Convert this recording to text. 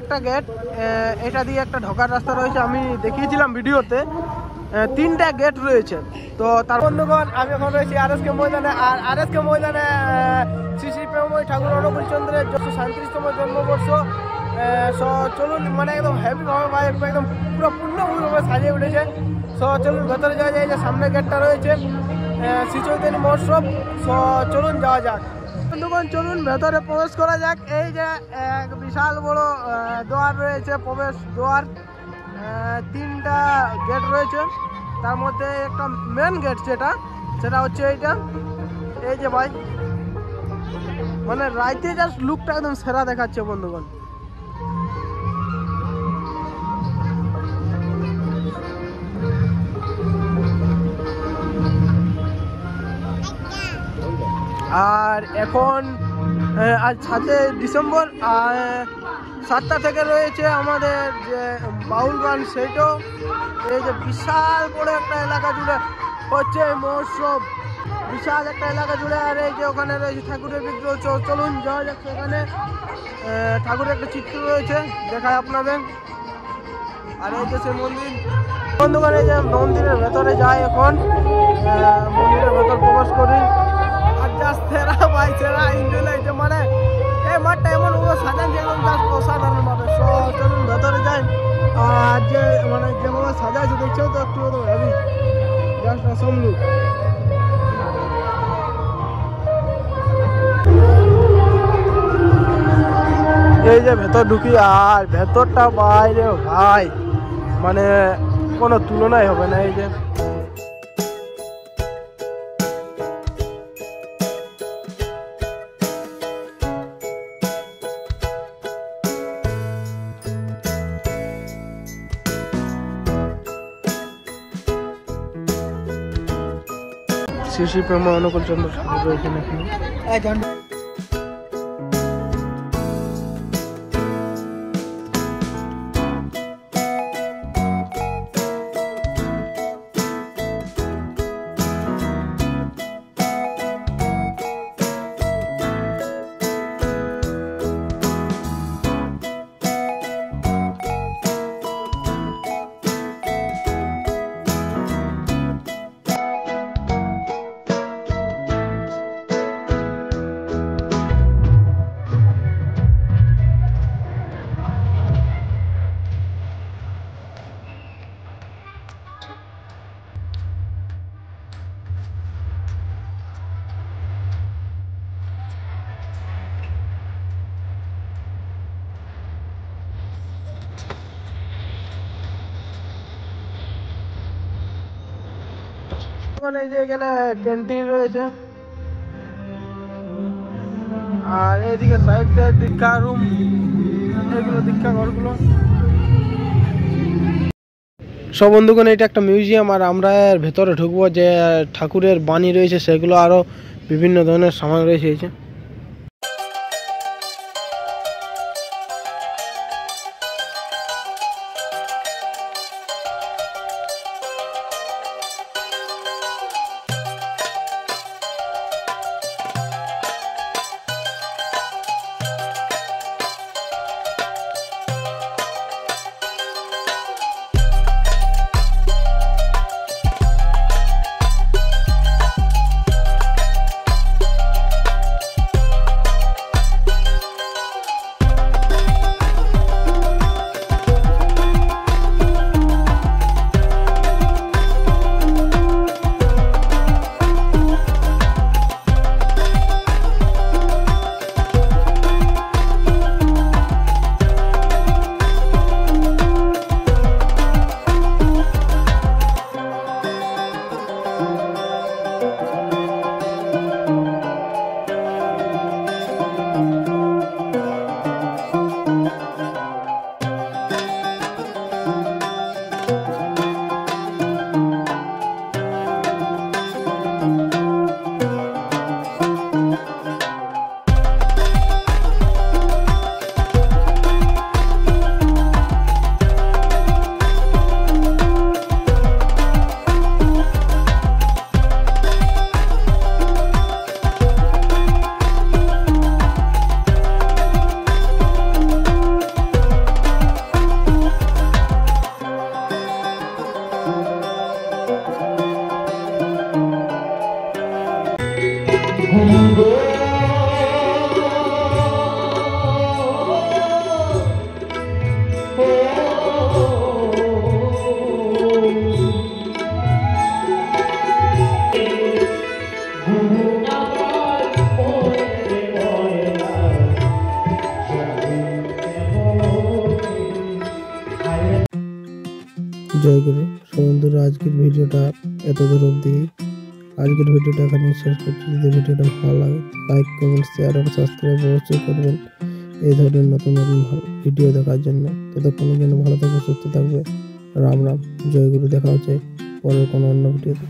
একটা গেট, এটা দিয়ে একটা ঢোকার রাস্তা রয়েছে, আমি দেখিয়েছিলাম ভিডিওতে। 3টা গেট রয়েছে। তো তার বন্ধুগণ, আমি এখন রয়েছি আরএসকে ময়দানে। আর আরএসকে ময়দানে শ্রী শ্রী প্রেমময় ঠাকুর অনুকূল চন্দ্রের 37তম জন্মবর্ষ। সো চলুন, মানে একদম হ্যাপিভাবে ভাই, একদম পুরো পূর্ণভাবে সাজিয়ে উঠেছে। সো চলুন ভেতরে যাওয়া যায়। যে সামনে গেটটা রয়েছে শ্রী চৈতন্য মহোৎসব। সো চলুন যাওয়া যাক বন্ধুগণ, চলুন ভেতরে প্রবেশ করা যাক। এই যে এক বিশাল বড় দ্বার রয়েছে, প্রবেশ দ্বার। 3টা গেট রয়েছে, তার মধ্যে একটা মেন গেট সেটা হচ্ছে এইটা। এই যে ভাই, মানে রাইতে জাস্ট লুকটা একদম সেরা দেখাচ্ছে বন্ধুগণ। আর এখন আজ 7 ডিসেম্বর, আর 7টা থেকে রয়েছে আমাদের যে বাউল গান, সেইটাও। এই যে বিশাল বড় একটা এলাকা জুড়ে হচ্ছে এই মহোৎসব, বিশাল একটা এলাকা জুড়ে। আর এই যে ওখানে রয়েছে ঠাকুরের বিগ্রহ। চলুন যাওয়া যাচ্ছে। এখানে ঠাকুরের একটা চিত্র রয়েছে, দেখায় আপনাদের। আর এই যে সেই মন্দির বন্ধুগণ, এই যে মন্দিরের ভেতরে যাই এখন, মন্দিরের ভেতর প্রবেশ করি। আর জাস্ট সেরা ভাই, সেরা এনজয় লাগছে। মানে এই মাঠটা এমন সাজাচ্ছে একদম জাস্ট অসাধারণ ভাবে। চলুন ভেতরে যাই। আর যে মানে যেভাবে সাজাইছে দেখছেও তো, একটু হেভি, জাস্ট অসম লুক। এই যে ভেতর ঢুকি, আর ভেতরটা বাইরে ভাই, মানে কোনো তুলনাই হবে না। এই যে শ্রী শ্রী প্রেমময় অনুকূল চন্দ্র ঠাকুর রয়েছেন এখানে। এই যে এখানে ক্যান্টিন রয়েছে, আর এইদিকে সাইডে দীক্ষা রুম, এগুলো দীক্ষা ঘরগুলো। সব বন্ধুগণ, এটা একটা মিউজিয়াম। আর আমরা এর ভেতরে ঢুকবো। যে ঠাকুরের বাণী রয়েছে সেগুলো, আরো বিভিন্ন ধরনের সামান রয়েছে। জয় গুরু। সো বন্ধুরা, আজকের ভিডিওটা এত দূর অবধি। আজকের ভিডিওটা এখানে শেষ করছি। যদি ভিডিওটা ভালো লাগে লাইক, কমেন্ট, শেয়ার এবং সাবস্ক্রাইব অবশ্যই করবেন এই ধরনের নতুন নতুন ভিডিও দেখার জন্য। ততক্ষণের জন্য ভালো থাকবে, সুস্থ থাকবে। রাম রাম, জয় গুরু। দেখা হচ্ছে পরের কোনো অন্য ভিডিওতে।